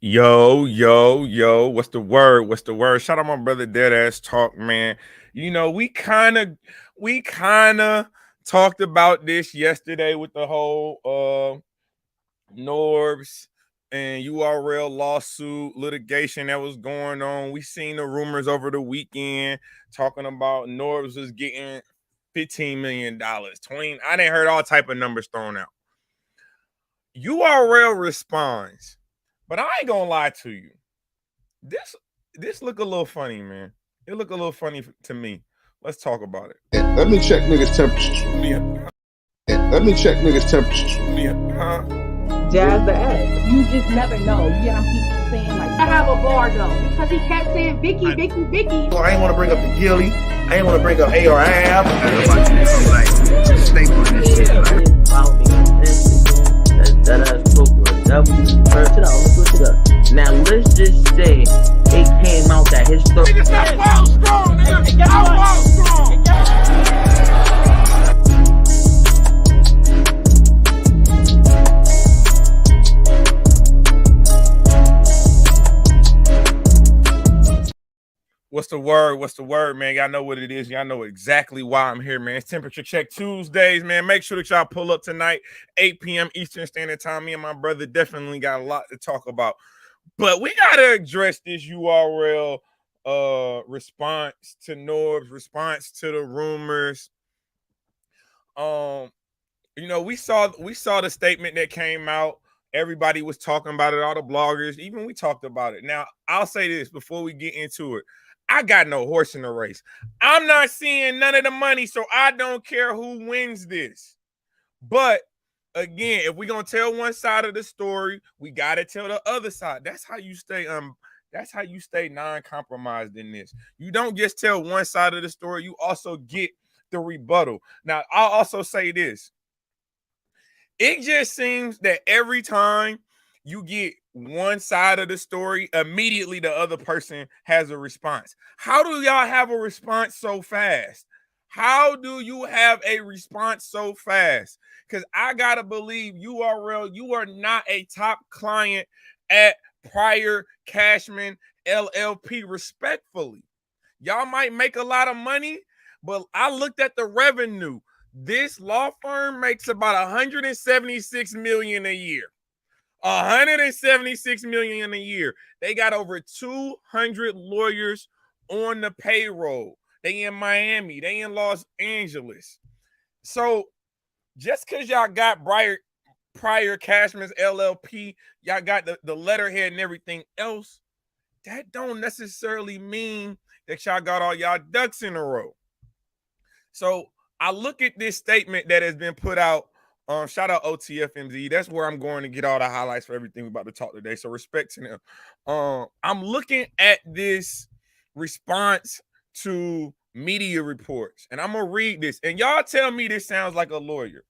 Yo, what's the word? What's the word? Shout out my brother Deadass Talk, man. You know, we kind of talked about this yesterday with the whole Norbs and URL lawsuit litigation that was going on. We seen the rumors over the weekend talking about Norbs was getting $15 million, 20. I didn't heard all type of numbers thrown out. URL responds, but I ain't gonna lie to you. This look a little funny, man. It look a little funny to me. Let's talk about it. Let me check niggas' temperatures. Let me check niggas' temperatures. Jazz the ass. You just never know. You get people saying like, I have a bar though, because he kept saying Vicky. I ain't want to bring up the Gilly. I ain't want to bring up ARAB. That I spoke to a W. Switch it up. Now let's just say it came out that his story. Niggas that fall strong, nigga. I fall strong. What's the word? What's the word, man? Y'all know what it is. Y'all know exactly why I'm here, man. It's Temperature Check Tuesdays, man. Make sure that y'all pull up tonight, 8 p.m. Eastern Standard Time. Me and my brother definitely got a lot to talk about. But we got to address this URL response to Norb's, response to the rumors. You know, we saw the statement that came out. Everybody was talking about it, all the bloggers, even we talked about it. Now, I'll say this before we get into it. I got no horse in the race. I'm not seeing none of the money, so I don't care who wins this. But again, if we're gonna tell one side of the story, we gotta tell the other side. That's how you stay non-compromised in this. You don't just tell one side of the story, you also get the rebuttal. Now, I'll also say this. It just seems that every time you get one side of the story, immediately the other person has a response. How do y'all have a response so fast? How do you have a response so fast? Because I gotta believe URL, you are not a top client at Prior Cashman LLP, respectfully. Y'all might make a lot of money, but I looked at the revenue. This law firm makes about 176 million a year. 176 million a year. They got over 200 lawyers on the payroll. They in Miami, they in Los Angeles. So just because y'all got Prior Cashman's LLP, y'all got the letterhead and everything else, that don't necessarily mean that y'all got all y'all ducks in a row. So I look at this statement that has been put out. Shout out OTFMZ. That's where I'm going to get all the highlights for everything we're about to talk today. So respect to them. I'm looking at this response to media reports, and I'm gonna read this. And y'all tell me this sounds like a lawyer.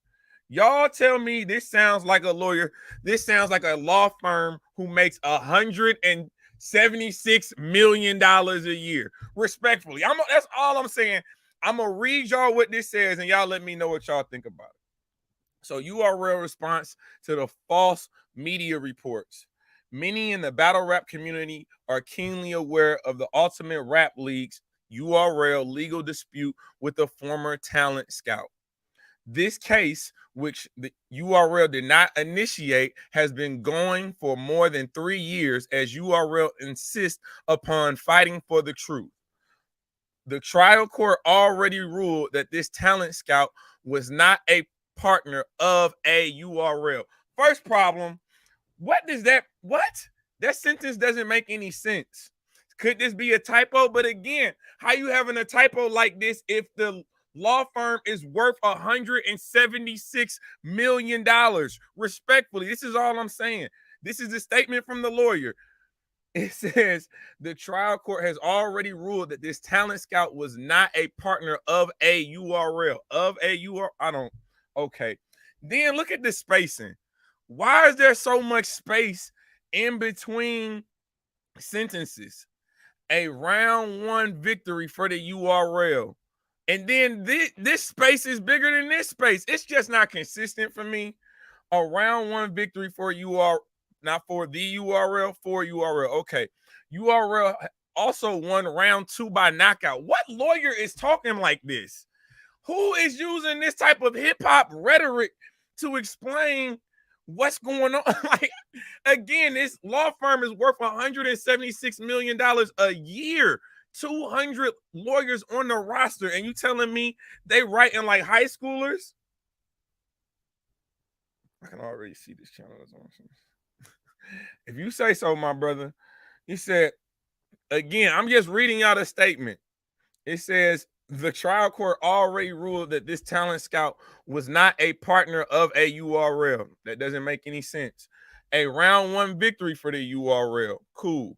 Y'all tell me this sounds like a lawyer. This sounds like a law firm who makes $176 million a year. Respectfully, that's all I'm saying. I'm gonna read y'all what this says, and y'all let me know what y'all think about it. So URL response to the false media reports. Many in the battle rap community are keenly aware of the Ultimate Rap League's URL legal dispute with a former talent scout. This case, which the URL did not initiate, has been going for more than 3 years as URL insists upon fighting for the truth. The trial court already ruled that this talent scout was not a partner of a URL. First problem, what that sentence doesn't make any sense. Could this be a typo? But again, how you having a typo like this if the law firm is worth $176 million? Respectfully, this is all I'm saying. This is a statement from the lawyer. It says the trial court has already ruled that this talent scout was not a partner of a URL. Okay. Then look at the spacing. Why is there so much space in between sentences? A round one victory for the URL. And then this space is bigger than this space. It's just not consistent for me. A round one victory for not for the URL, for URL. Okay. URL also won round 2 by knockout. What lawyer is talking like this? Who is using this type of hip-hop rhetoric to explain what's going on? Like, again, this law firm is worth $176 million a year. 200 lawyers on the roster, and you telling me they writing like high schoolers? I can already see this channel is on. If you say so, my brother. He said, again, I'm just reading y'all the statement. It says, the trial court already ruled that this talent scout was not a partner of a URL. That doesn't make any sense. A round 1 victory for the URL. Cool.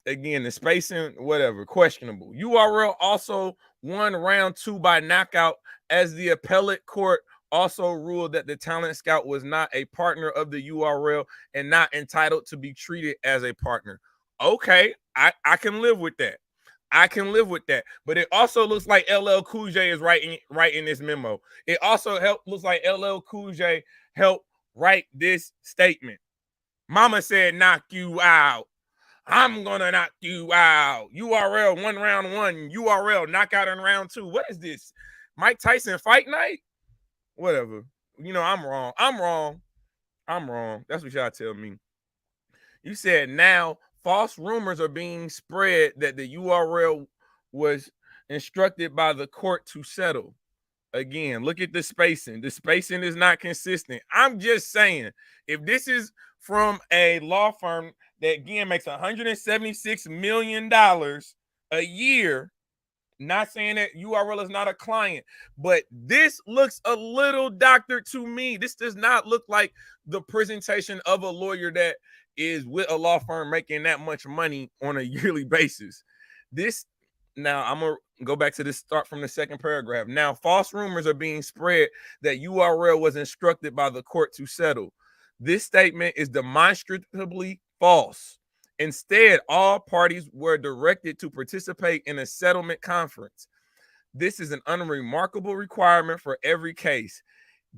Again, the spacing, whatever, questionable. URL also won round 2 by knockout, as the appellate court also ruled that the talent scout was not a partner of the URL and not entitled to be treated as a partner. Okay, I can live with that. I can live with that. But it also looks like LL Cool J is writing this memo. It also looks like LL Cool J helped write this statement. Mama said, knock you out. I'm gonna knock you out. URL won round 1. URL knockout in round 2. What is this? Mike Tyson fight night? Whatever. You know, I'm wrong. I'm wrong. I'm wrong. That's what y'all tell me. You said now false rumors are being spread that the URL was instructed by the court to settle. Again, look at the spacing. The spacing is not consistent. I'm just saying, if this is from a law firm that, again, makes $176 million a year, not saying that URL is not a client, but this looks a little doctored to me. This does not look like the presentation of a lawyer that is with a law firm making that much money on a yearly basis. Now I'm going to go back to this, start from the second paragraph. Now, false rumors are being spread that URL was instructed by the court to settle. This statement is demonstrably false. Instead, all parties were directed to participate in a settlement conference. This is an unremarkable requirement for every case.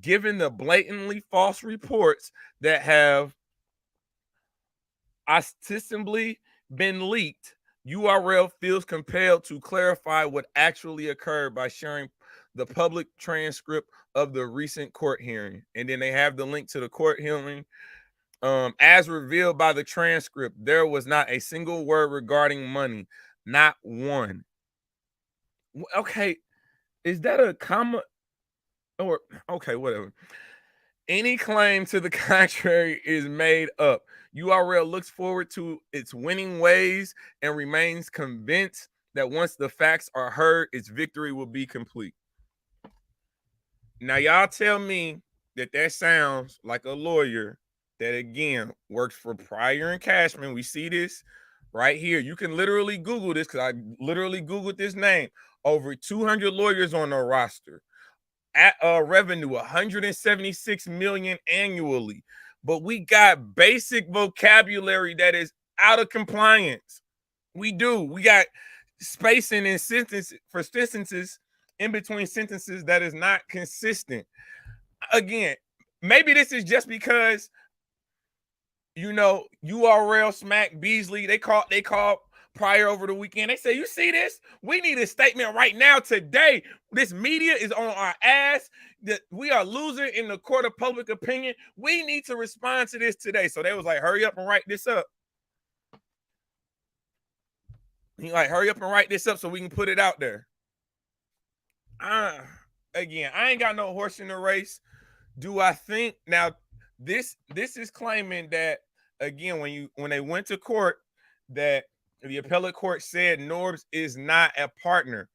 Given the blatantly false reports that have ostensibly been leaked, URL feels compelled to clarify what actually occurred by sharing the public transcript of the recent court hearing. And then they have the link to the court hearing. As revealed by the transcript, there was not a single word regarding money, not one. Okay, is that a comma? Or okay, whatever. Any claim to the contrary is made up. URL looks forward to its winning ways and remains convinced that once the facts are heard, its victory will be complete. Now, y'all tell me that sounds like a lawyer that, again, works for Pryor and Cashman. We see this right here. You can literally Google this, because I literally Googled this name. Over 200 lawyers on the roster. At revenue, $176 million annually. But we got basic vocabulary that is out of compliance. We do. We got spacing in sentences for sentences in between sentences that is not consistent. Again, maybe this is just because, you know, URL smack Beasley. They called Pryor over the weekend. They say, you see this? We need a statement right now, today. This media is on our ass. That we are losing in the court of public opinion. We need to respond to this today. So they was like, hurry up and write this up. Hurry up and write this up so we can put it out there. Again, I ain't got no horse in the race. Do I think now this is claiming that, again, when they went to court, that the appellate court said Norbs is not a partner,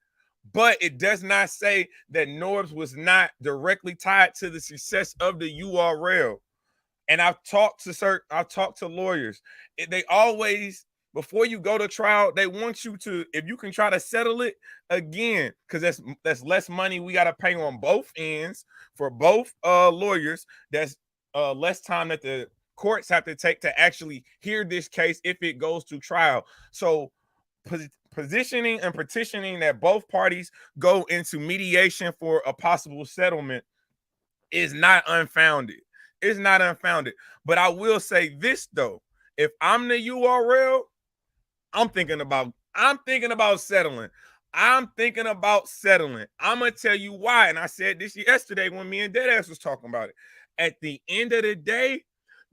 but it does not say that Norbs was not directly tied to the success of the URL. And I've talked to lawyers. They always, before you go to trial, they want you to, if you can try to settle it, again, because that's less money we got to pay on both ends for both lawyers. That's less time that the courts have to take to actually hear this case if it goes to trial. So positioning and petitioning that both parties go into mediation for a possible settlement is not unfounded. It's not unfounded. But I will say this though. If I'm the URL, I'm thinking about settling. I'm thinking about settling. I'm gonna tell you why. And I said this yesterday when me and Deadass was talking about it. At the end of the day,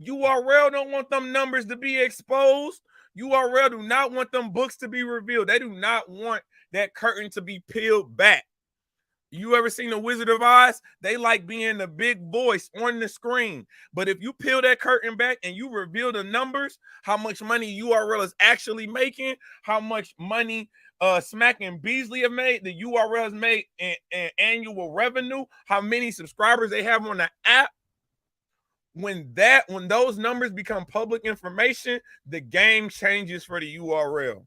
URL don't want them numbers to be exposed. URL do not want them books to be revealed. They do not want that curtain to be peeled back. You ever seen The Wizard of Oz? They like being the big voice on the screen. But if you peel that curtain back and you reveal the numbers, how much money URL is actually making, how much money Smack and Beasley have made, the URL has made in annual revenue, how many subscribers they have on the app. When those numbers become public information, the game changes for the URL.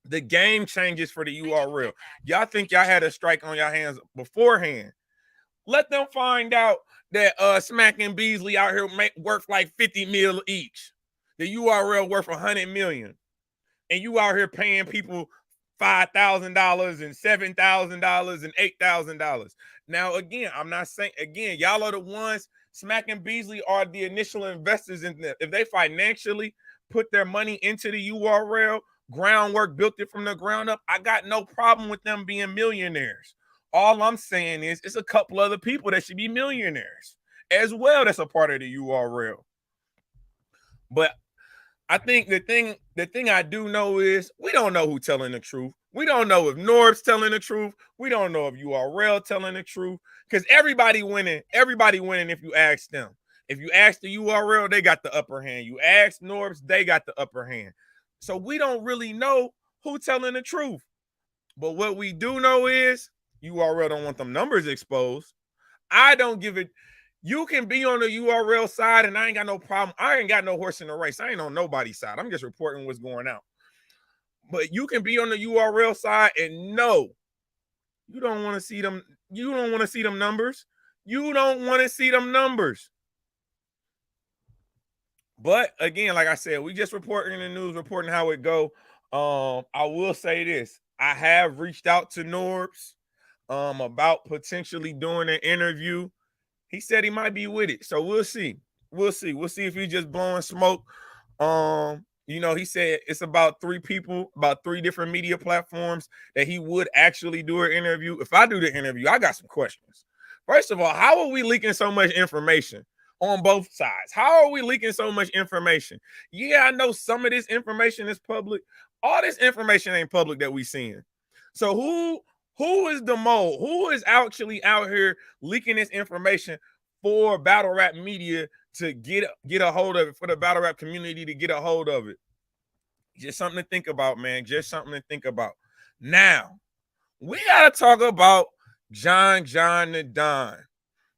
The game changes for the URL. Y'all think y'all had a strike on your hands beforehand. Let them find out that Smack and Beasley out here worth like 50 mil each. The URL worth 100 million. And you out here paying people $5,000 and $7,000 and $8,000. Now, again, I'm not saying, again, y'all are the ones, Smack and Beasley are the initial investors in them. If they financially put their money into the URL, groundwork, built it from the ground up, I got no problem with them being millionaires. All I'm saying is it's a couple other people that should be millionaires as well that's a part of the URL. But I think the thing I do know is we don't know who's telling the truth. We don't know if Norb's telling the truth. We don't know if URL telling the truth. Because everybody winning if you ask them. If you ask the URL, they got the upper hand. You ask Norbs, they got the upper hand. So we don't really know who's telling the truth. But what we do know is URL don't want them numbers exposed. I don't give it. You can be on the URL side, and I ain't got no problem. I ain't got no horse in the race. I ain't on nobody's side. I'm just reporting what's going out. But you can be on the URL side and no, you don't want to see them. You don't want to see them numbers. You don't want to see them numbers. But again, like I said, we just reporting the news, reporting how it go. I will say this. I have reached out to Norbs about potentially doing an interview. He said he might be with it. So we'll see. We'll see if he's just blowing smoke. He said it's about 3 people, about 3 different media platforms that he would actually do an interview. If I do the interview, I got some questions. First of all, how are we leaking so much information on both sides? How are we leaking so much information? Yeah, I know some of this information is public. All this information ain't public that we seeing. So who is the mole? Who is actually out here leaking this information for battle rap media to get a hold of it, for the battle rap community to get a hold of it? Just something to think about, man. Just something to think about. Now, we got to talk about John the Don.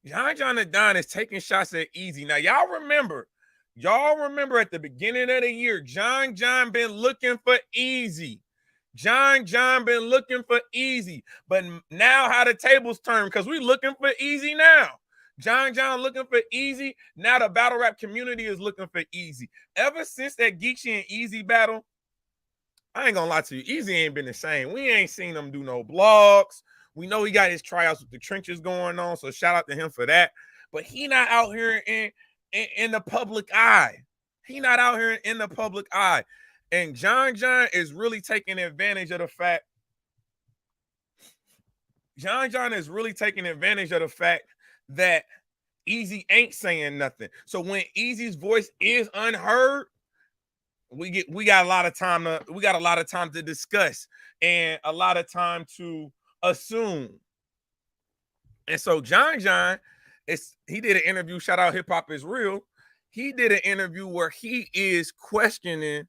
John the Don is taking shots at Eazy. Now, y'all remember at the beginning of the year, John been looking for Eazy. John been looking for Eazy. But now how the tables turn, because we looking for Eazy now. John looking for Eazy. Now the battle rap community is looking for Eazy. Ever since that Geechee and Eazy battle, I ain't gonna lie to you, Eazy ain't been the same. We ain't seen him do no blogs. We know he got his tryouts with the trenches going on, so shout out to him for that. But he not out here in the public eye. He not out here in the public eye. And John is really taking advantage of the fact. John is really taking advantage of the fact that Eazy ain't saying nothing. So when Eazy's voice is unheard, we got a lot of time to discuss and a lot of time to assume. And so John he did an interview, shout out Hip Hop Is Real. He did an interview where he is questioning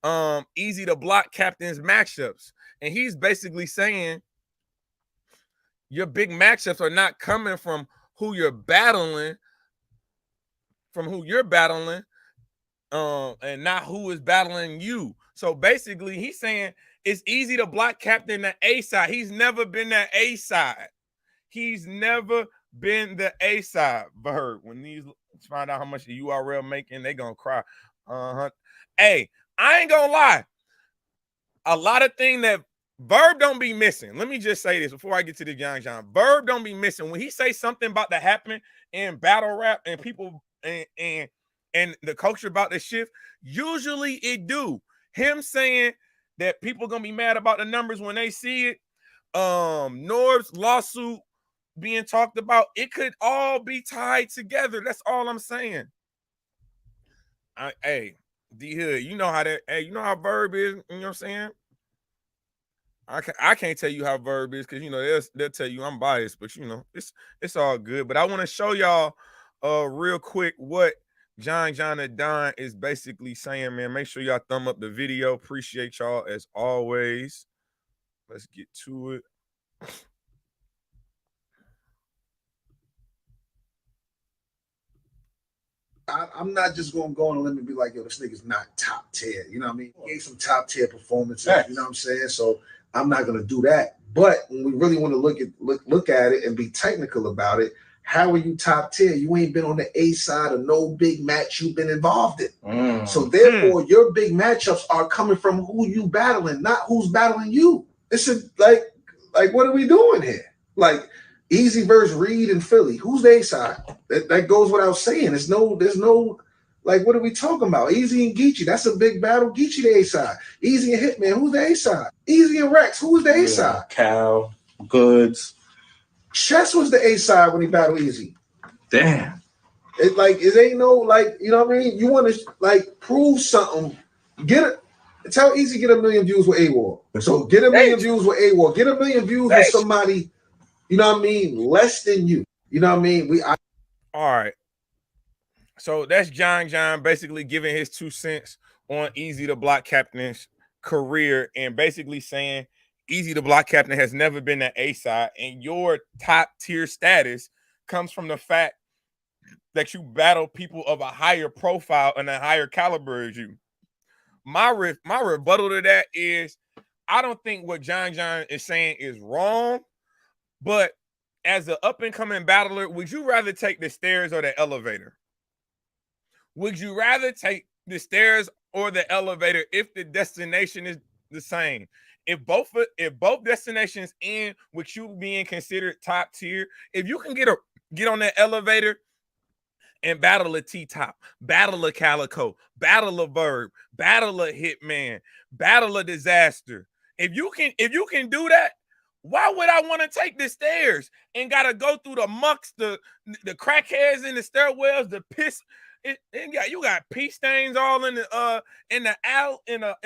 Eazy the Block Captain's matchups. And he's basically saying your big matchups are not coming from who you're battling, and not who is battling you. So basically, he's saying it's Eazy the Block Captain the A side. He's never been the A side. He's never been the A side. Verb. When these find out how much the URL making, they gonna cry. Hey, I ain't gonna lie. A lot of things that Verb don't be missing. Let me just say this before I get to the John. Verb don't be missing. When he say something about to happen in battle rap and people and the culture about the shift, usually it do. Him saying that people gonna be mad about the numbers when they see it. Norb's lawsuit being talked about, it could all be tied together. That's all I'm saying. Hey, D Hood, you know how that, hey, you know how Verb is, you know what I'm saying? I can't tell you how Verb is because you know they'll tell you I'm biased, but you know it's all good. But I want to show y'all real quick what John and Don is basically saying, man. Make sure y'all thumb up the video. Appreciate y'all as always. Let's get to it. I'm not just gonna go on a limb and be like, yo, this nigga's not top tier. You know what I mean? He gave some top tier performances. You know what I'm saying? So I'm not gonna do that. But when we really want to look at it and be technical about it, how are you top tier? You ain't been on the A side of no big match you've been involved in. So therefore, your big matchups are coming from who you battling, not who's battling you. It's like what are we doing here? Like Eazy versus Reed in Philly. Who's the A side? That goes without saying. There's no like, what are we talking about? Eazy and Geechee, that's a big battle. Geechee the A side. Eazy and Hitman, who's the A side? Eazy and Rex, who's the A side? Cal, Goods. Chess was the A side when he battled Eazy. Damn. It ain't no, like, you know what I mean? You want to like prove something. Tell Eazy get 1 million views with AWOL. So get 1 million views with AWOL. Get 1 million views with somebody, you know what I mean, less than you. You know what I mean? All right. So that's John basically giving his 2 cents on Eazy the Block Captain's career and basically saying Eazy the Block Captain has never been an A side, and your top tier status comes from the fact that you battle people of a higher profile and a higher caliber as you. My rebuttal to that is I don't think what John is saying is wrong, but as an up-and-coming battler, would you rather take the stairs or the elevator? Would you rather take the stairs or the elevator if the destination is the same? If both destinations end with you being considered top tier, if you can get on that elevator and battle a T-Top, battle a Calico, battle a Verb, battle a Hitman, battle a Disaster. If you can do that, why would I want to take the stairs and gotta go through the mucks, the crackheads in the stairwells, the piss? You got pee stains all in the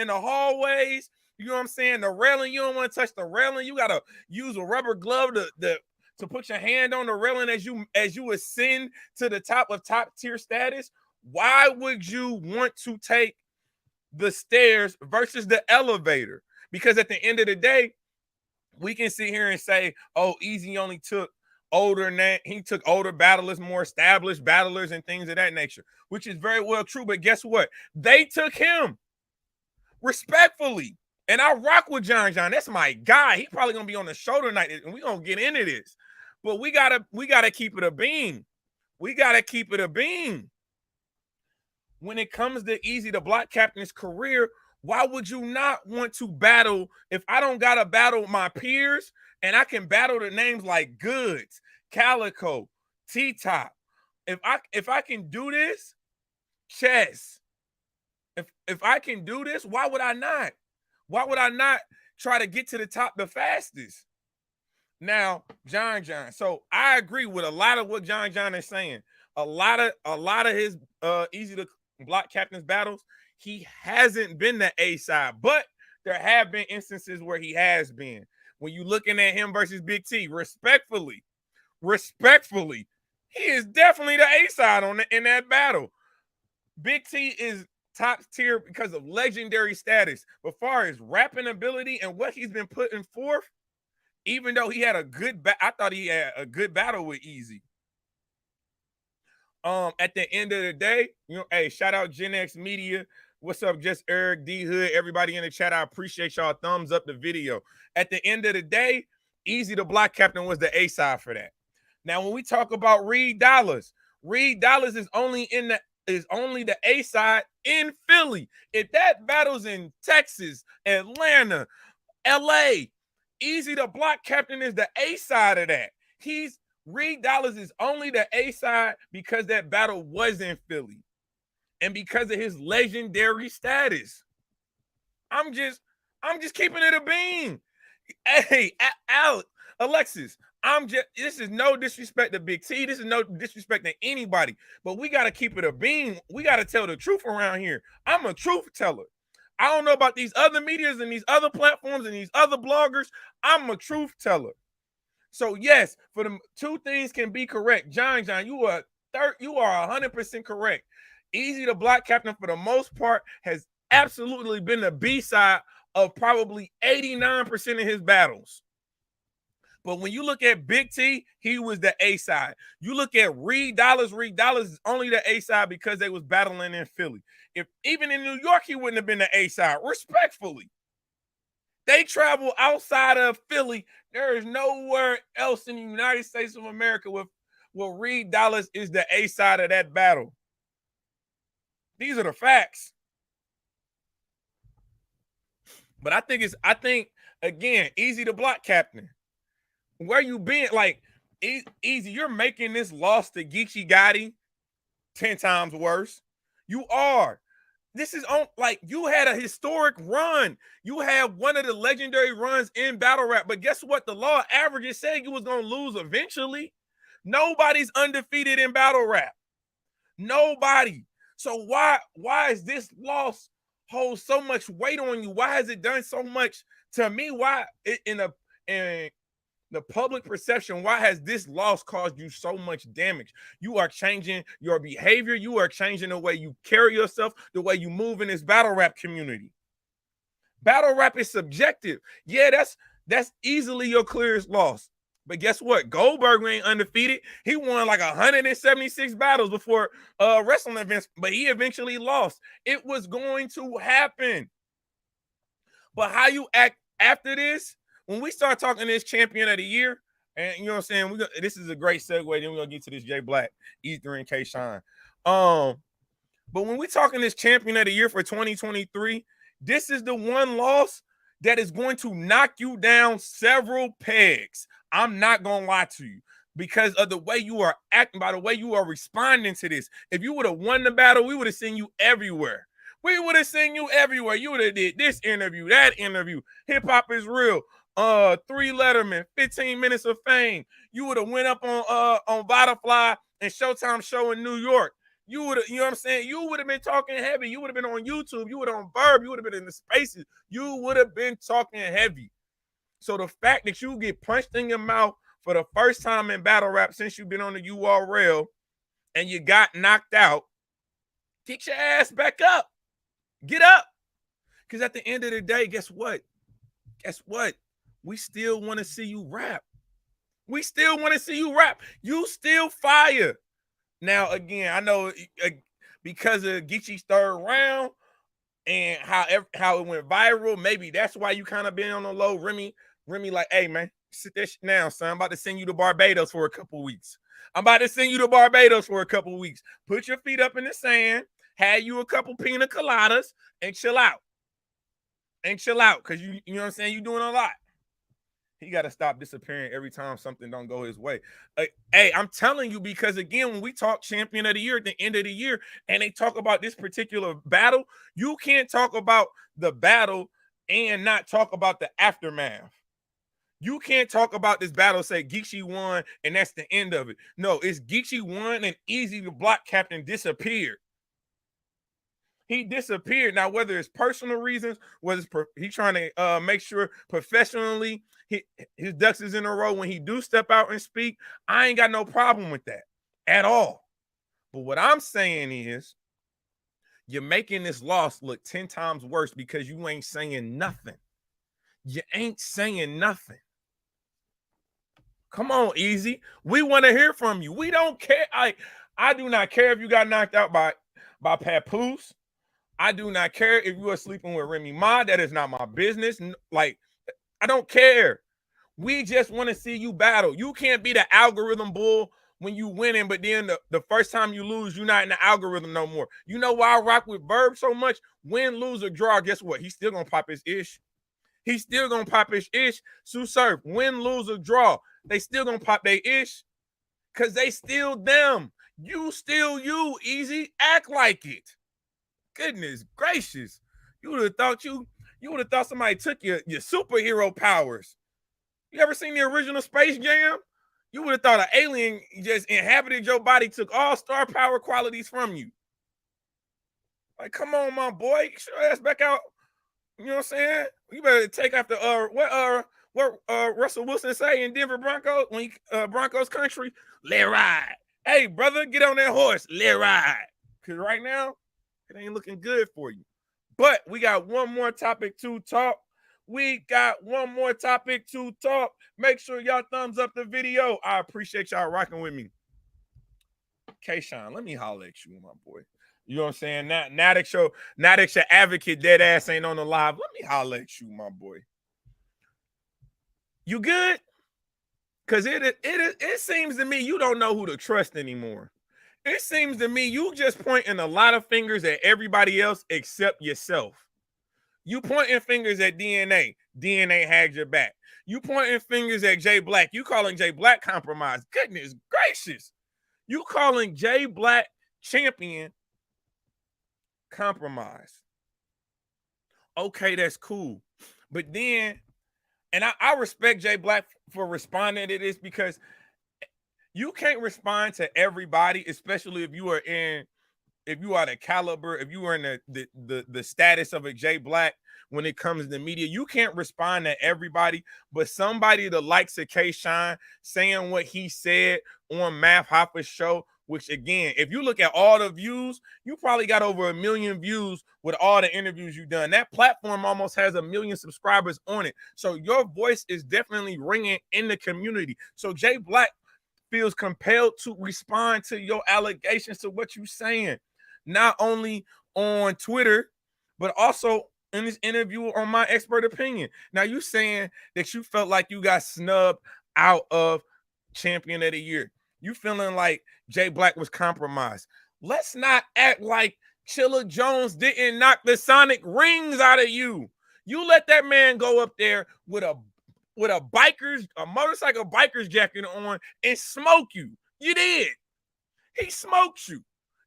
hallways. You know what I'm saying? The railing, you don't want to touch the railing. You gotta use a rubber glove to put your hand on the railing as you ascend to the top of top tier status. Why would you want to take the stairs versus the elevator? Because at the end of the day, we can sit here and say, oh, Eazy only took he took older battlers, more established battlers, and things of that nature, which is very well true. But guess what? They took him respectfully. And I rock with John. That's my guy. He probably gonna be on the show tonight, and we're gonna get into this. But we gotta keep it a beam. We gotta keep it a beam. When it comes to Eazy the Block Captain's career, why would you not want to battle if I don't gotta battle my peers and I can battle the names like Goods, Calico, T-Top? If I can do this, Chess. If I can do this, why would I not? Why would I not try to get to the top the fastest? Now, John. So I agree with a lot of what John is saying. A lot of his Eazy the Block Captain's battles, he hasn't been the A side, but there have been instances where he has been. When you looking at him versus Big T, respectfully, he is definitely the A side in that battle. Big T is top tier because of legendary status. But far as rapping ability and what he's been putting forth, even though he had I thought he had a good battle with Eazy. At the end of the day, you know, hey, shout out Gen X Media. What's up, Just Eric, D Hood, everybody in the chat. I appreciate y'all. Thumbs up the video. At the end of the day, Eazy the Block Captain was the A side for that. Now, when we talk about Reed Dollars is only the A side in Philly. If that battle's in Texas, Atlanta, LA, Eazy the Block Captain is the A side of that. He's Reed Dollaz is only the A side because that battle was in Philly and because of his legendary status. I'm just keeping it a bean. Hey, Alexis, this is no disrespect to Big T. This is no disrespect to anybody, but we got to keep it a bean. We got to tell the truth around here. I'm a truth teller. I don't know about these other medias and these other platforms and these other bloggers. I'm a truth teller. So yes, for the two things can be correct. John, you are 100% correct. Eazy the Black Captain, for the most part, has absolutely been the B side of probably 89% of his battles. But when you look at Big T, he was the A side. You look at Reed Dollaz is only the A side because they was battling in Philly. If even in New York, he wouldn't have been the A side, respectfully. They travel outside of Philly. There is nowhere else in the United States of America where Reed Dollaz is the A side of that battle. These are the facts. But I think again, Eazy the Block Captain. Where you been? Like, Eazy, you're making this loss to Geechee Gotti 10 times worse. You are. This is on, like, you had a historic run. You had one of the legendary runs in battle rap. But guess what? The law of averages said you was going to lose eventually. Nobody's undefeated in battle rap. Nobody. So why is this loss hold so much weight on you? Why has it done so much to me? Why in the public perception, why has this loss caused you so much damage? You are changing your behavior. You are changing the way you carry yourself, the way you move in this battle rap community. Battle rap is subjective. Yeah, that's easily your clearest loss. But guess what? Goldberg ain't undefeated. He won like 176 battles before wrestling events, but he eventually lost. It was going to happen. But how you act after this, when we start talking this champion of the year, and you know what I'm saying, this is a great segue. Then we're gonna get to this Jayblac, Eazy, and Kshine. But when we talking this champion of the year for 2023, this is the one loss that is going to knock you down several pegs. I'm not gonna lie to you, because of the way you are acting, by the way you are responding to this. If you would have won the battle, we would have seen you everywhere. We would have seen you everywhere. You would have did this interview, that interview. Hip hop is real. 3 Letterman, 15 Minutes of Fame. You would have went up on Butterfly and Showtime show in New York. You would have, you know what I'm saying? You would have been talking heavy. You would have been on YouTube. You would have on Verb. You would have been in the spaces. You would have been talking heavy. So the fact that you get punched in your mouth for the first time in battle rap since you've been on the URL and you got knocked out, get your ass back up. Get up. Because at the end of the day, guess what? We still want to see you rap. We still want to see you rap. You still fire. Now, again, I know because of Geechee's third round and how it went viral, maybe that's why you kind of been on the low. Remy, like, hey, man, sit that shit down, son. I'm about to send you to Barbados for a couple weeks. Put your feet up in the sand, have you a couple pina coladas, and chill out. Because you know what I'm saying? You're doing a lot. He got to stop disappearing every time something don't go his way. Hey, I'm telling you, because again, when we talk champion of the year at the end of the year and they talk about this particular battle, you can't talk about the battle and not talk about the aftermath. You can't talk about this battle, say Geechee won, and that's the end of it. No, it's Geechee won and Eazy the Block Captain disappeared. He disappeared. Now, whether it's personal reasons, whether he's trying to make sure professionally his ducks is in a row when he do step out and speak, I ain't got no problem with that at all. But what I'm saying is you're making this loss look 10 times worse because you ain't saying nothing. You ain't saying nothing. Come on, Eazy. We want to hear from you. We don't care. I do not care if you got knocked out by Papoose. I do not care if you are sleeping with Remy Ma. That is not my business. Like, I don't care. We just want to see you battle. You can't be the algorithm bull when you winning, but then the first time you lose, you're not in the algorithm no more. You know why I rock with Verb so much? Win, lose, or draw, guess what? He's still going to pop his ish. Sue Surf, win, lose, or draw. They still going to pop their ish. Because they still them. You still you, Eazy. Act like it. Goodness gracious. You would have thought somebody took your superhero powers. You ever seen the original Space Jam? You would have thought an alien just inhabited your body, took all star power qualities from you. Like, come on, my boy. Get your ass back out. You know what I'm saying? You better take after what Russell Wilson say in Denver Broncos when Broncos country, let ride. Hey, brother, get on that horse, let ride. Cause right now, it ain't looking good for you. But we got one more topic to talk. Make sure y'all thumbs up the video. I appreciate y'all rocking with me. Kshine, let me holler at you, my boy. You know what I'm saying? Now that your advocate dead ass ain't on the live, let me holler at you, my boy. You good? Because it seems to me you don't know who to trust anymore. It seems to me you just pointing a lot of fingers at everybody else except yourself. You pointing fingers at DNA. DNA had your back. You pointing fingers at Jayblac. You calling Jayblac compromised. Goodness gracious. You calling Jayblac champion compromised. Okay, that's cool. But then, and I respect Jayblac for responding to this, because you can't respond to everybody, especially if you are the caliber, if you are in the status of a Jayblac when it comes to media. You can't respond to everybody, but somebody the likes of Kshine saying what he said on Math Hoffa's show, which again, if you look at all the views, you probably got over 1 million views with all the interviews you've done. That platform almost has 1 million subscribers on it. So your voice is definitely ringing in the community. So Jayblac feels compelled to respond to your allegations, to what you're saying, not only on Twitter, but also in this interview on My Expert Opinion. Now, you saying that you felt like you got snubbed out of Champion of the Year. You feeling like Jayblac was compromised. Let's not act like Chilla Jones didn't knock the Sonic rings out of you. You let that man go up there with a motorcycle biker's jacket on and smoke you. You did. He smoked you.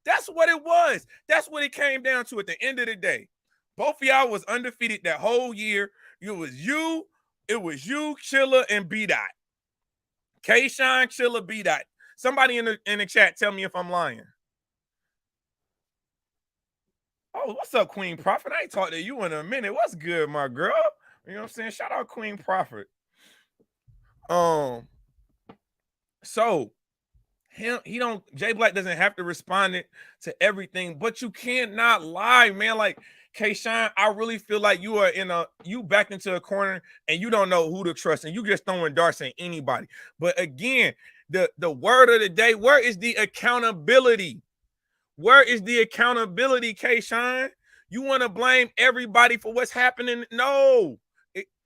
That's what it was. That's what it came down to at the end of the day. Both of y'all was undefeated that whole year. It was you, Chilla, and B-Dot. Kshine, Chilla, B-Dot. Somebody in the chat tell me if I'm lying. Oh, what's up, Queen Prophet? I ain't talked to you in a minute. What's good, my girl? You know what I'm saying? Shout out Queen Prophet. So Jayblac doesn't have to respond to everything, but you cannot lie, man. Like, Kshine, I really feel like you backed into a corner and you don't know who to trust, and you just throwing darts at anybody. But again, the word of the day, where is the accountability? Where is the accountability, Kshine? You want to blame everybody for what's happening? No.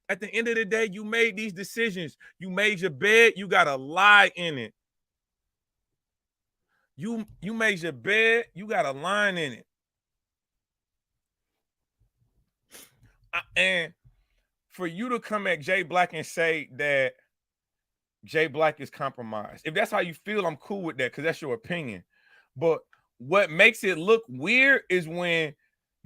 At the end of the day, you made these decisions. You made your bed. You got to lie in it. You made your bed. You got a line in it. And for you to come at Jayblac and say that Jayblac is compromised, if that's how you feel, I'm cool with that, because that's your opinion. But what makes it look weird is when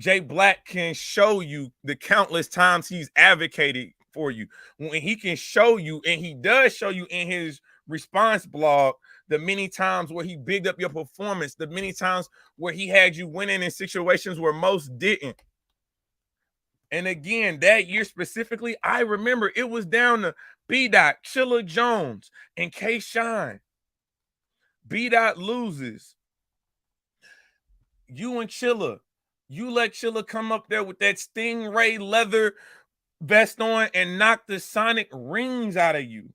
Jayblac can show you the countless times he's advocated for you. When he can show you, and he does show you in his response blog, the many times where he bigged up your performance, the many times where he had you winning in situations where most didn't. And again, that year specifically, I remember it was down to B-Dot, Chilla Jones, and Kshine. B-Dot loses. You and Chilla, you let Chilla come up there with that Stingray leather vest on and knock the Sonic rings out of you.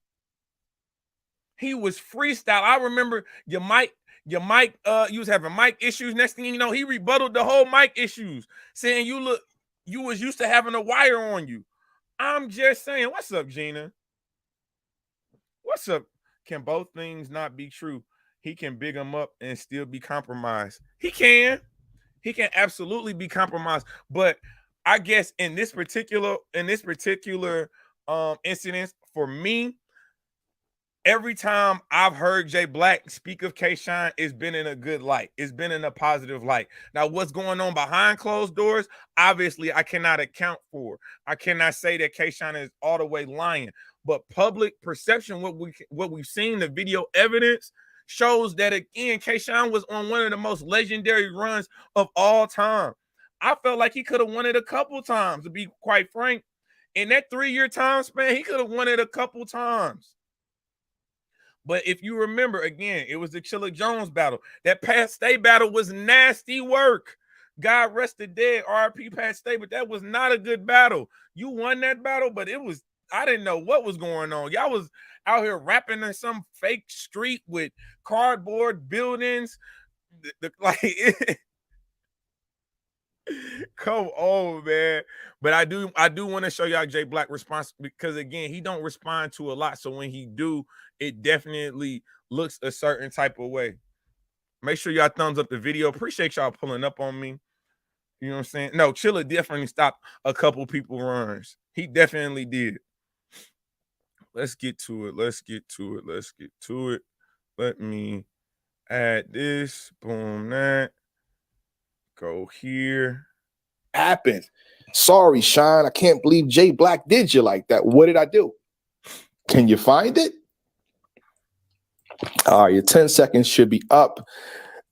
He was freestyle. I remember your mic, you was having mic issues. Next thing you know, he rebutted the whole mic issues, saying you was used to having a wire on you. I'm just saying, what's up, Gina? What's up? Can both things not be true? He can big him up and still be compromised. He can absolutely be compromised. But I guess in this particular incident, for me, every time I've heard Jayblac speak of Kshine, it's been in a good light. It's been in a positive light. Now, what's going on behind closed doors, obviously, I cannot account for. I cannot say that Kshine is all the way lying. But public perception, what we've seen, the video evidence shows that, again, Kshine was on one of the most legendary runs of all time. I felt like he could have won it a couple times, to be quite frank. In that 3-year time span, he could have won it a couple times. But if you remember, again, it was the Chilla Jones battle. That Pat Stay battle was nasty work. God rest the dead, RIP Pat Stay, but that was not a good battle. You won that battle, but it was, I didn't know what was going on. Y'all was out here rapping in some fake street with cardboard buildings. Come on, man. But I do want to show y'all Jayblac response, because again, he don't respond to a lot. So when he do, it definitely looks a certain type of way. Make sure y'all thumbs up the video. Appreciate y'all pulling up on me. You know what I'm saying? No, Chilla definitely stopped a couple people runs. He definitely did. Let's get to it. Let's get to it. Let's get to it. Let me add this. Boom, that. Go here. Happened. Sorry, Shine. I can't believe Jayblac did you like that. What did I do? Can you find it? All right, your 10 seconds should be up.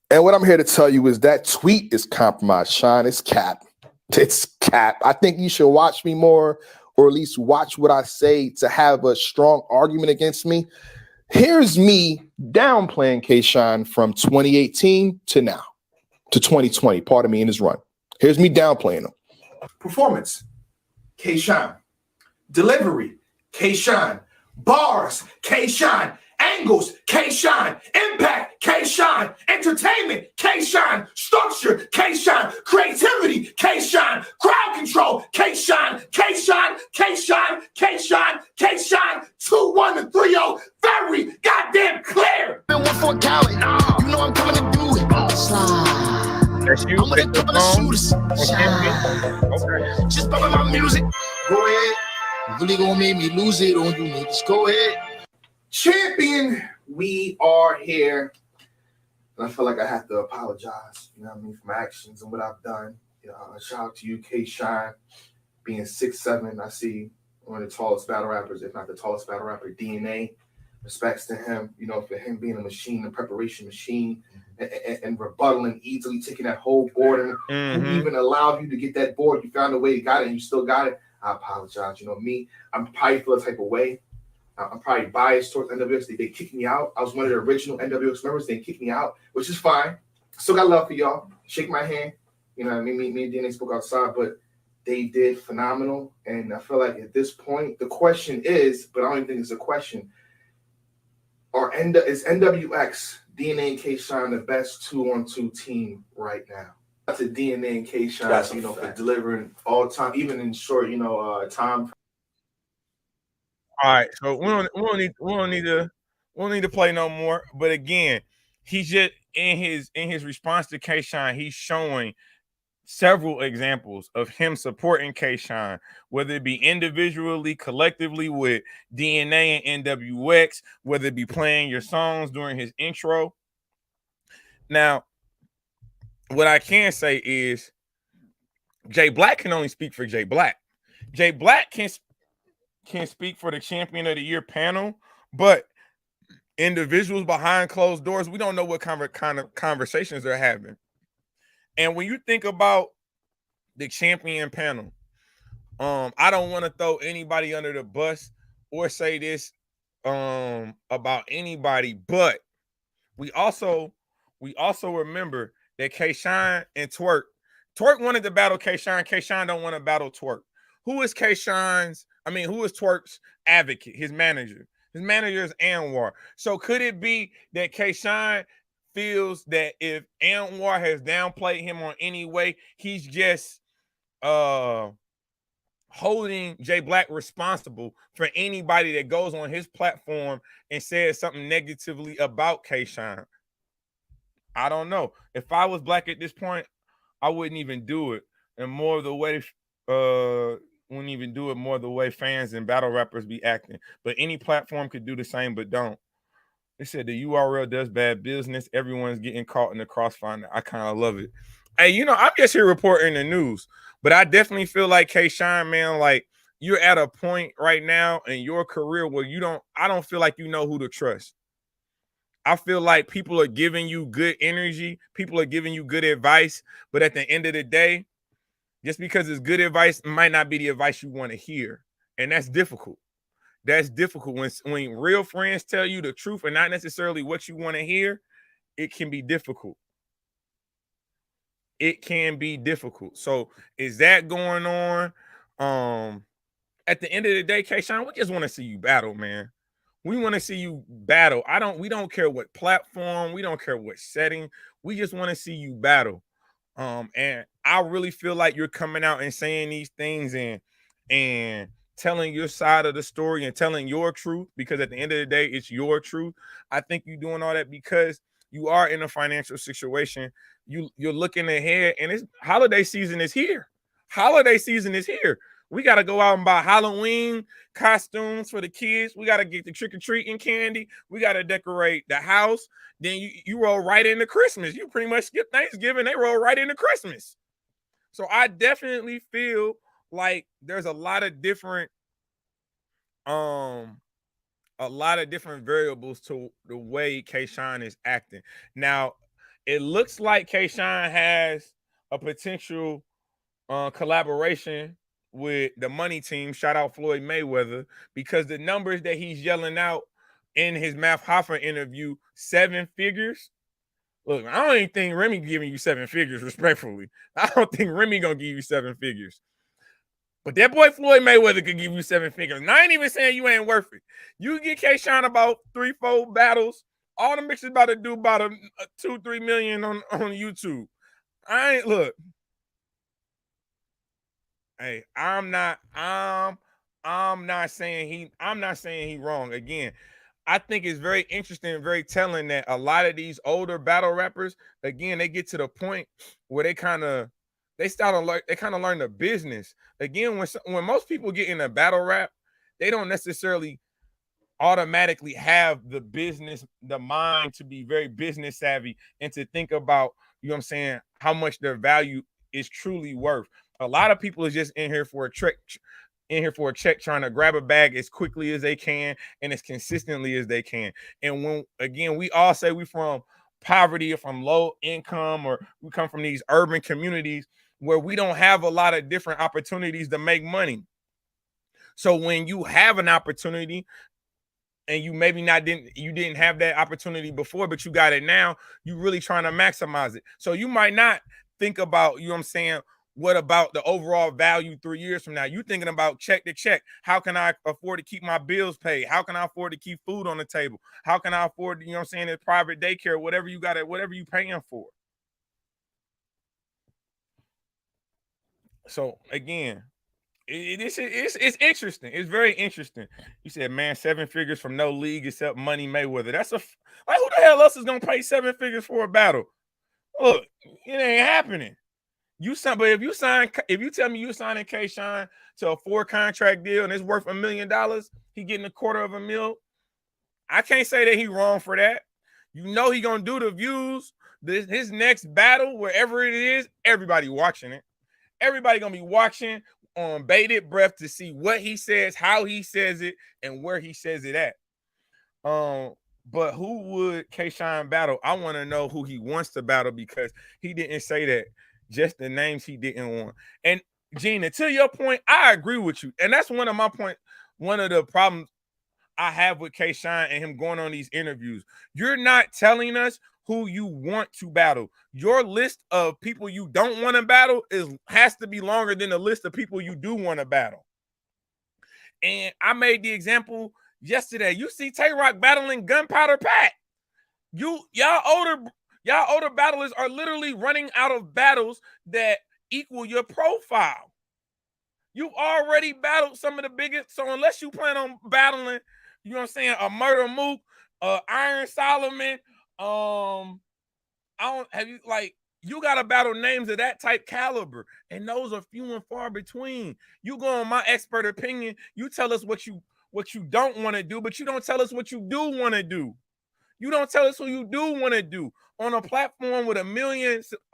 And what I'm here to tell you is that tweet is compromised, Shine. It's cap. It's cap. I think you should watch me more, or at least watch what I say to have a strong argument against me. Here's me downplaying Kshine from 2018 to now, to 2020, pardon me, in his run. Here's me downplaying him. Performance, Kshine. Delivery, Kshine. Bars, Kshine. Angles, Kshine. Impact, Kshine. Entertainment, Kshine. Structure, Kshine. Creativity, Kshine. Crowd control, Kshine. Kshine, Kshine, Kshine, Kshine. 2-1 to 3-0. Very goddamn clear. Been one for a coward. You know I'm coming to do it. Slide. That's you. I'm with a couple of shooters. Okay. Just bumping my music. Go ahead. You really gonna make me lose it on you niggas. Go ahead. Champion, we are here. And I feel like I have to apologize, you know what I mean, for my actions and what I've done. Shout out to you, Kshine, being 6'7". I see one of the tallest battle rappers, if not the tallest battle rapper, DNA. Respects to him, you know, for him being a machine, a preparation machine, and rebuttaling, easily taking that whole board. And who even allowed you to get that board? You found a way, you got it, and you still got it. I apologize. You know, me, I'm probably feel a type of way. I'm probably biased towards NWX. They kicked me out. I was one of the original NWX members. They kicked me out, which is fine. Still got love for y'all. Shake my hand. You know what I mean? Me and DNA spoke outside, but they did phenomenal. And I feel like at this point, the question is, but I don't even think it's a question, is NWX, DNA and Kshine, the best 2-on-2 team right now? That's a DNA and Kshine, you know, for delivering all time, even in short, you know, time. All right, so we don't need to play no more. But again, he's just in his response to Kshine, he's showing several examples of him supporting Kshine, whether it be individually, collectively with DNA and NWX, whether it be playing your songs during his intro. Now, what I can say is Jayblac can only speak for Jayblac. Jayblac can speak for the Champion of the Year panel, but individuals behind closed doors, we don't know what kind of conversations they're having. And when you think about the champion panel, I don't want to throw anybody under the bus or say this about anybody, but we also remember that Kshine and Twerk wanted to battle Kshine. Kshine don't want to battle Twerk. Who is Twerk's advocate, his manager? His manager is Anwar. So could it be that Kshine feels that if Anwar has downplayed him on any way, he's just holding Jayblac responsible for anybody that goes on his platform and says something negatively about Kshine? I don't know. If I was Black at this point, I wouldn't even do it. And more of the way wouldn't even do it more the way fans and battle rappers be acting. But any platform could do the same, but don't. They said the URL does bad business. Everyone's getting caught in the crossfire. I kind of love it. Hey, you know, I'm just here reporting the news, but I definitely feel like Kshine, man, like you're at a point right now in your career where I don't feel like you know who to trust. I feel like people are giving you good energy. People are giving you good advice. But at the end of the day, just because it's good advice might not be the advice you want to hear. And that's difficult. That's difficult. When real friends tell you the truth and not necessarily what you want to hear, it can be difficult. It can be difficult. So is that going on? At the end of the day, Kshine, we just want to see you battle, man. We want to see you battle. We don't care what platform, we don't care what setting. We just want to see you battle. And I really feel like you're coming out and saying these things and telling your side of the story and telling your truth, because at the end of the day, it's your truth. I think you're doing all that because you are in a financial situation. You're looking ahead, and it's holiday season is here. Holiday season is here. We got to go out and buy Halloween costumes for the kids. We got to get the trick-or-treating candy. We got to decorate the house. Then you roll right into Christmas. You pretty much skip Thanksgiving. They roll right into Christmas. So I definitely feel like there's a lot of different variables to the way Kshine is acting. Now, it looks like Kshine has a potential collaboration with the money team. Shout out Floyd Mayweather, because the numbers that he's yelling out in his Math Hoffa interview, 7 figures. Look, I don't even think Remy giving you 7 figures, respectfully. I don't think Remy gonna give you 7 figures. But that boy Floyd Mayweather could give you 7 figures. And I ain't even saying you ain't worth it. You get Kshine about 3-4 battles. All the mixes about to do about a 2-3 million on YouTube. Hey, I'm not saying he wrong. Again, I think it's very interesting and very telling that a lot of these older battle rappers, again, they get to the point where they kind of learn the business. Again, when most people get in a battle rap, they don't necessarily automatically have the mind to be very business savvy and to think about, you know what I'm saying, how much their value is truly worth. A lot of people is just in here for a check, trying to grab a bag as quickly as they can and as consistently as they can. And when, again, we all say we from poverty or from low income, or we come from these urban communities where we don't have a lot of different opportunities to make money. So when you have an opportunity and you maybe didn't have that opportunity before, but you got it now, you really trying to maximize it. So you might not think about, you know what I'm saying, what about the overall value 3 years from now? You thinking about check to check. How can I afford to keep my bills paid? How can I afford to keep food on the table? How can I afford, you know what I'm saying, a private daycare, whatever you got, whatever you paying for. So again, it's interesting. It's very interesting. You said, man, 7 figures from no league except Money Mayweather. Like, who the hell else is gonna pay 7 figures for a battle? Look, it ain't happening. But if you tell me you signing Kshine to a 4-contract deal and it's worth $1 million, he getting $250,000. I can't say that he wrong for that. You know he gonna do the views. His next battle, wherever it is, everybody watching it. Everybody gonna be watching on bated breath to see what he says, how he says it, and where he says it at. But who would Kshine battle? I want to know who he wants to battle, because he didn't say that. Just the names he didn't want. And Gina, to your point, I agree with you. And that's one of my points. One of the problems I have with Kshine and him going on these interviews. You're not telling us who you want to battle. Your list of people you don't want to battle has to be longer than the list of people you do want to battle. And I made the example yesterday. You see Tay-Rock battling Gunpowder Pat. Y'all older battlers are literally running out of battles that equal your profile. You've already battled some of the biggest. So unless you plan on battling, you know what I'm saying, a Murder Mook, Iron Solomon, you gotta battle names of that type caliber, and those are few and far between. You go on my expert opinion, you tell us what you don't want to do, but you don't tell us what you do want to do. You don't tell us who you do want to do. On a platform with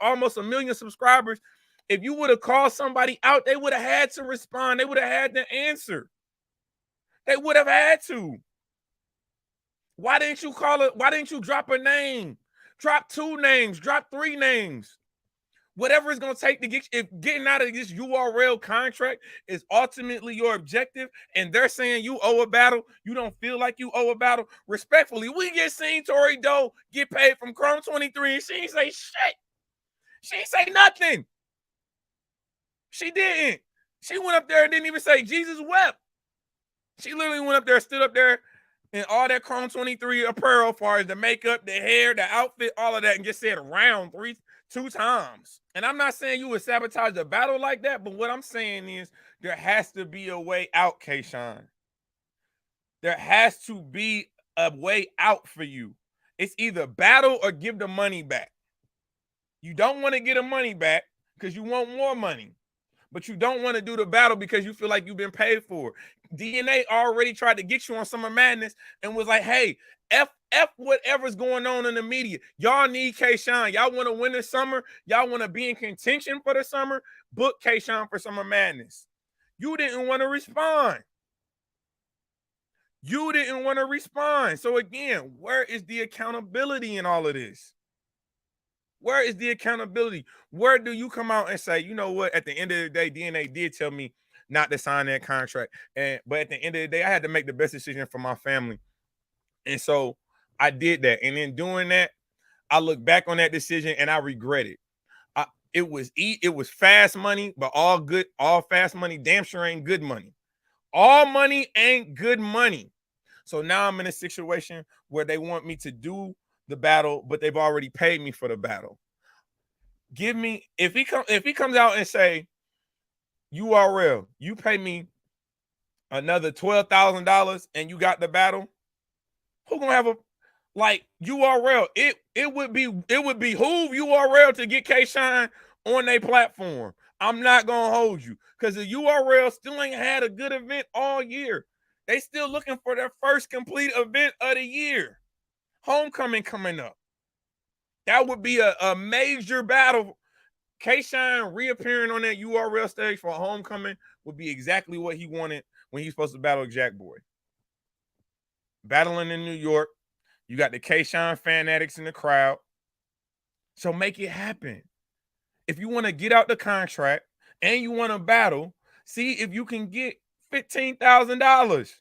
almost a million subscribers, if you would have called somebody out, they would have had to respond. They would have had to answer. They would have had to. Why didn't you call it? Why didn't you drop a name? Drop 2 names, drop 3 names. Whatever it's going to take to get, if getting out of this URL contract is ultimately your objective, and they're saying you owe a battle, you don't feel like you owe a battle, respectfully, we just seen Tori Doe get paid from Chrome 23, and she ain't say shit. She ain't say nothing. She didn't. She went up there and didn't even say Jesus wept. She literally went up there, stood up there in all that Chrome 23 apparel, as far as the makeup, the hair, the outfit, all of that, and just said round 2 times. And I'm not saying you would sabotage the battle like that, but what I'm saying is there has to be a way out, Kshine. There has to be a way out for you. It's either battle or give the money back. You don't want to get the money back because you want more money, but you don't want to do the battle because you feel like you've been paid for it. DNA already tried to get you on Summer Madness and was like, hey, F whatever's going on in the media. Y'all need Kshine. Y'all want to win the summer. Y'all want to be in contention for the summer. Book Kshine for Summer Madness. You didn't want to respond. You didn't want to respond. So again, where is the accountability in all of this? Where is the accountability? Where do you come out and say, you know what, at the end of the day, DNA did tell me not to sign that contract. But at the end of the day, I had to make the best decision for my family. And so I did that. And in doing that, I look back on that decision and I regret it. It was fast money, but all fast money damn sure ain't good money. All money ain't good money. So now I'm in a situation where they want me to do the battle, but they've already paid me for the battle. Give me, if he comes out and say, URL, you pay me another $12,000 and you got the battle, who gonna have a like URL? It would behoove URL to get Kshine on their platform. I'm not gonna hold you because the URL still ain't had a good event all year. They still looking for their first complete event of the year. Homecoming coming up. That would be a major battle. Kshine reappearing on that URL stage for homecoming would be exactly what he wanted when he's supposed to battle Jack Boy. Battling in New York. You got the Kshine fanatics in the crowd. So make it happen. If you want to get out the contract and you want to battle, see if you can get $15,000.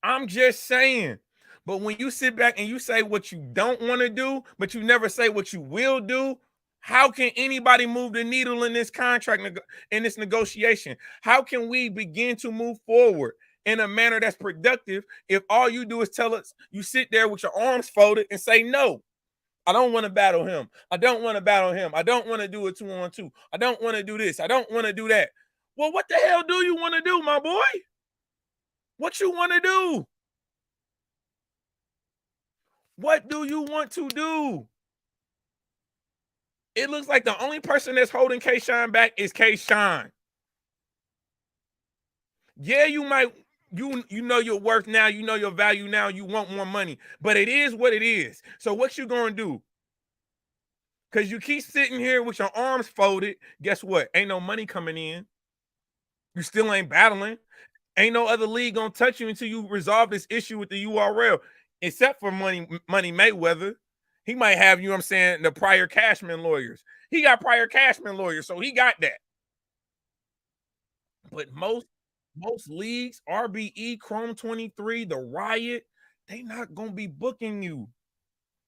I'm just saying. But when you sit back and you say what you don't want to do, but you never say what you will do, how can anybody move the needle in this contract, in this negotiation? How can we begin to move forward in a manner that's productive if all you do is tell us, you sit there with your arms folded and say, no, I don't want to battle him. I don't want to battle him. I don't want to do a 2-on-2. I don't want to do this. I don't want to do that. Well, what the hell do you want to do, my boy? What you want to do? What do you want to do? It looks like the only person that's holding Kshine back is Kshine. Yeah, you might, you know your worth now, you know your value now, you want more money, but it is what it is. So what you gonna do? Because you keep sitting here with your arms folded, guess what? Ain't no money coming in. You still ain't battling. Ain't no other league gonna touch you until you resolve this issue with the URL, except for Money Mayweather. He might have, you know what I'm saying, the prior Cashman lawyers. He got prior Cashman lawyers, so he got that. But most leagues, RBE, Chrome 23, the Riot, they not gonna be booking you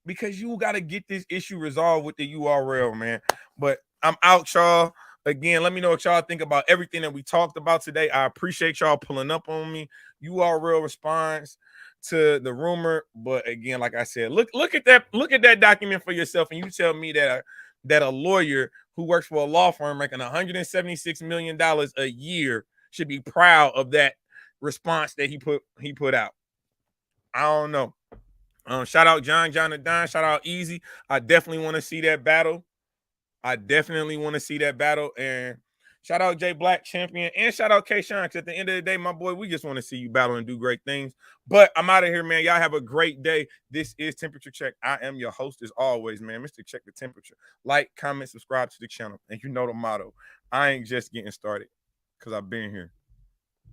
because you got to get this issue resolved with the URL, man. But I'm out, y'all. Again, let me know what y'all think about everything that we talked about today. I appreciate y'all pulling up on me. URL response to the rumor, but again, like I said, look at that document for yourself, and you tell me that a lawyer who works for a law firm making $176 million a year should be proud of that response that he put out. I don't know. Shout out John and Don. Shout out Eazy. I definitely want to see that battle. And Shout out Jayblac, champion, and shout out Kshine, because at the end of the day, my boy, we just want to see you battle and do great things. But I'm out of here, man. Y'all have a great day. This is Temperature Check. I am your host as always, man. Mr. Check the Temperature. Like, comment, subscribe to the channel. And you know the motto. I ain't just getting started because I've been here.